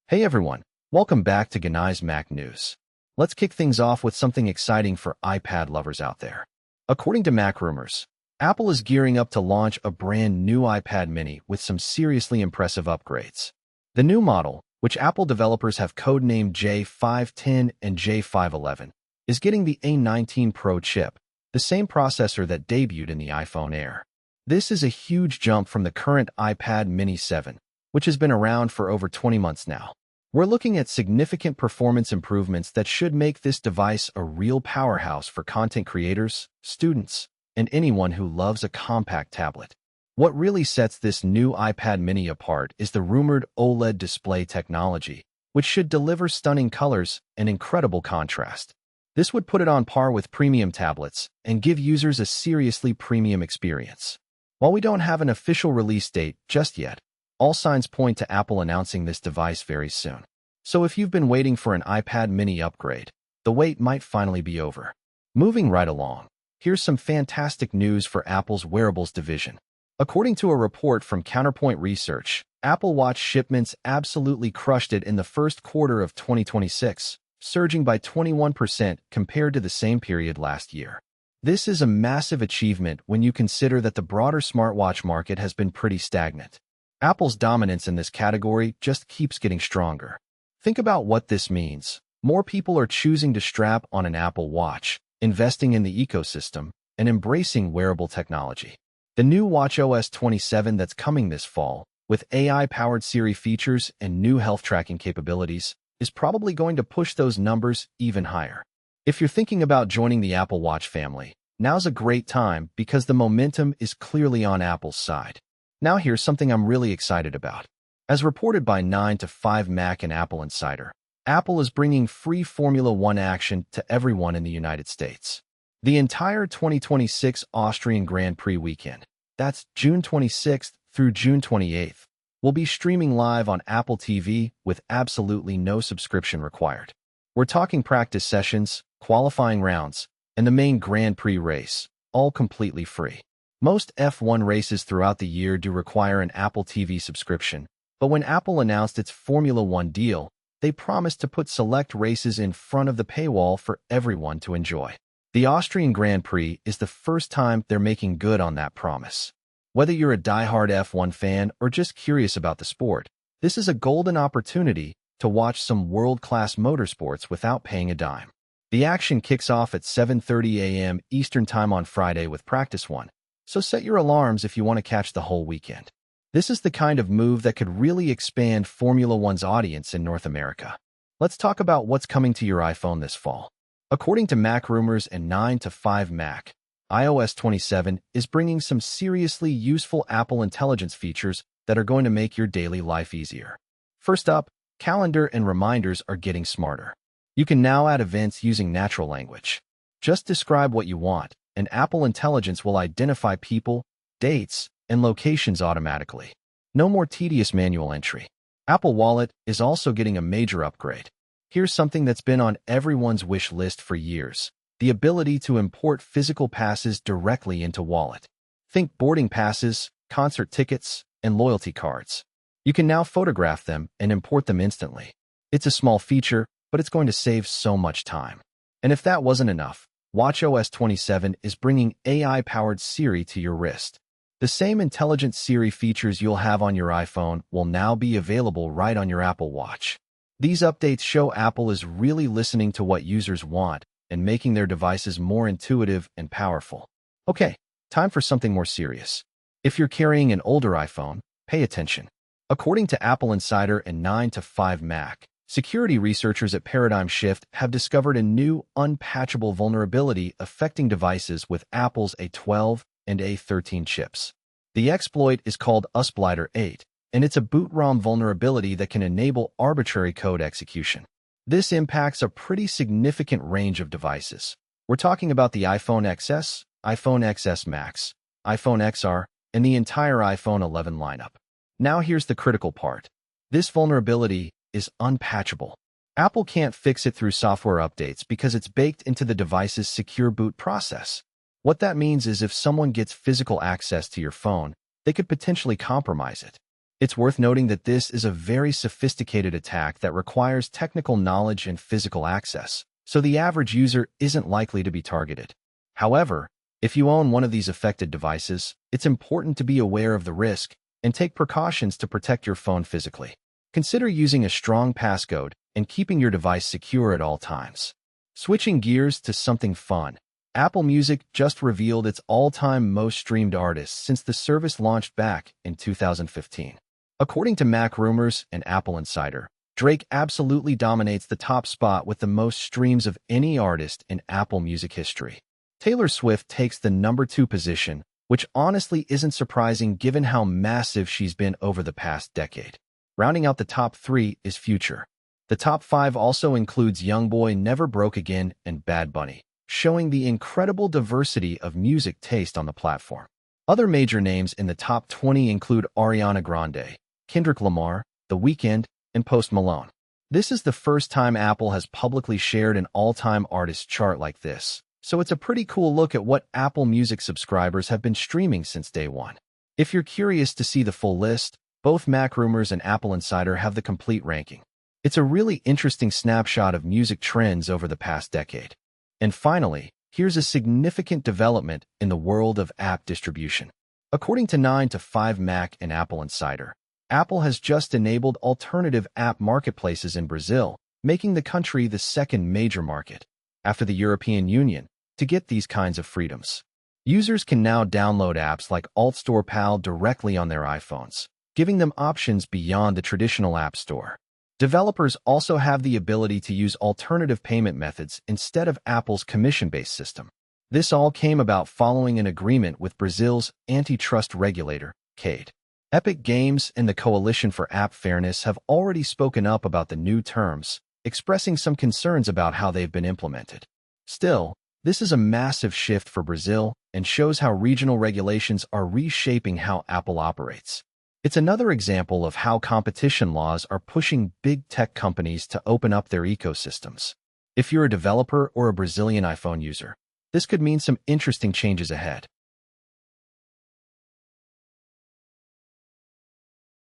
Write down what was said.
Hey everyone, welcome back to Genai Mac News. Let's kick things off with something exciting for iPad lovers out there. According to Mac rumors, Apple is gearing up to launch a brand new iPad mini with some seriously impressive upgrades. The new model, which Apple developers have codenamed J510 and J511, is getting the A19 Pro Chip, the same processor that debuted in the iPhone Air. This is a huge jump from the current iPad mini 7, which has been around for over 20 months now. We're looking at significant performance improvements that should make this device a real powerhouse for content creators, students, and anyone who loves a compact tablet. What really sets this new iPad mini apart is the rumored OLED display technology, which should deliver stunning colors and incredible contrast. This would put it on par with premium tablets and give users a seriously premium experience. While we don't have an official release date just yet, all signs point to Apple announcing this device very soon. So if you've been waiting for an iPad mini upgrade, the wait might finally be over. Moving right along, here's some fantastic news for Apple's wearables division. According to a report from Counterpoint Research, Apple Watch shipments absolutely crushed it in the first quarter of 2026, surging by 21% compared to the same period last year. This is a massive achievement when you consider that the broader smartwatch market has been pretty stagnant. Apple's dominance in this category just keeps getting stronger. Think about what this means. More people are choosing to strap on an Apple Watch, investing in the ecosystem, and embracing wearable technology. The new watchOS 27 that's coming this fall, with AI-powered Siri features and new health tracking capabilities, is probably going to push those numbers even higher. If you're thinking about joining the Apple Watch family, now's a great time because the momentum is clearly on Apple's side. Now here's something I'm really excited about. As reported by 9 to 5 Mac and Apple Insider, Apple is bringing free Formula One action to everyone in the United States. The entire 2026 Austrian Grand Prix weekend, that's June 26th through June 28th, will be streaming live on Apple TV with absolutely no subscription required. We're talking practice sessions, qualifying rounds, and the main Grand Prix race, all completely free. Most F1 races throughout the year do require an Apple TV subscription, but when Apple announced its Formula One deal, they promised to put select races in front of the paywall for everyone to enjoy. The Austrian Grand Prix is the first time they're making good on that promise. Whether you're a diehard F1 fan or just curious about the sport, this is a golden opportunity to watch some world-class motorsports without paying a dime. The action kicks off at 7:30 a.m. Eastern Time on Friday with Practice 1. So set your alarms if you want to catch the whole weekend. This is the kind of move that could really expand Formula One's audience in North America. Let's talk about what's coming to your iPhone this fall. According to Mac rumors and 9 to 5 Mac, iOS 27 is bringing some seriously useful Apple Intelligence features that are going to make your daily life easier. First up, calendar and reminders are getting smarter. You can now add events using natural language. Just describe what you want, and Apple Intelligence will identify people, dates, and locations automatically. No more tedious manual entry. Apple Wallet is also getting a major upgrade. Here's something that's been on everyone's wish list for years: the ability to import physical passes directly into Wallet. Think boarding passes, concert tickets, and loyalty cards. You can now photograph them and import them instantly. It's a small feature, but it's going to save so much time. And if that wasn't enough, watchOS 27 is bringing AI-powered Siri to your wrist. The same intelligent Siri features you'll have on your iPhone will now be available right on your Apple Watch. These updates show Apple is really listening to what users want and making their devices more intuitive and powerful. Okay, time for something more serious. If you're carrying an older iPhone, pay attention. According to Apple Insider and 9 to 5 Mac, security researchers at Paradigm Shift have discovered a new, unpatchable vulnerability affecting devices with Apple's A12 and A13 chips. The exploit is called Usblighter 8, and it's a boot ROM vulnerability that can enable arbitrary code execution. This impacts a pretty significant range of devices. We're talking about the iPhone XS, iPhone XS Max, iPhone XR, and the entire iPhone 11 lineup. Now here's the critical part. This vulnerability is unpatchable. Apple can't fix it through software updates because it's baked into the device's secure boot process. What that means is if someone gets physical access to your phone, they could potentially compromise it. It's worth noting that this is a very sophisticated attack that requires technical knowledge and physical access, so the average user isn't likely to be targeted. However, if you own one of these affected devices, it's important to be aware of the risk and take precautions to protect your phone physically. Consider using a strong passcode and keeping your device secure at all times. Switching gears to something fun, Apple Music just revealed its all-time most streamed artists since the service launched back in 2015. According to Mac Rumors and Apple Insider, Drake absolutely dominates the top spot with the most streams of any artist in Apple Music history. Taylor Swift takes the number 2 position, which honestly isn't surprising given how massive she's been over the past decade. Rounding out the top 3 is Future. The top 5 also includes Youngboy, Never Broke Again, and Bad Bunny, showing the incredible diversity of music taste on the platform. Other major names in the top 20 include Ariana Grande, Kendrick Lamar, The Weeknd, and Post Malone. This is the first time Apple has publicly shared an all-time artist chart like this, so it's a pretty cool look at what Apple Music subscribers have been streaming since day one. If you're curious to see the full list, both Mac Rumors and Apple Insider have the complete ranking. It's a really interesting snapshot of music trends over the past decade. And finally, here's a significant development in the world of app distribution. According to 9 to 5 Mac and Apple Insider, Apple has just enabled alternative app marketplaces in Brazil, making the country the second major market, after the European Union, to get these kinds of freedoms. Users can now download apps like AltStore Pal directly on their iPhones, giving them options beyond the traditional App Store. Developers also have the ability to use alternative payment methods instead of Apple's commission-based system. This all came about following an agreement with Brazil's antitrust regulator, CADE. Epic Games and the Coalition for App Fairness have already spoken up about the new terms, expressing some concerns about how they've been implemented. Still, this is a massive shift for Brazil and shows how regional regulations are reshaping how Apple operates. It's another example of how competition laws are pushing big tech companies to open up their ecosystems. If you're a developer or a Brazilian iPhone user, this could mean some interesting changes ahead.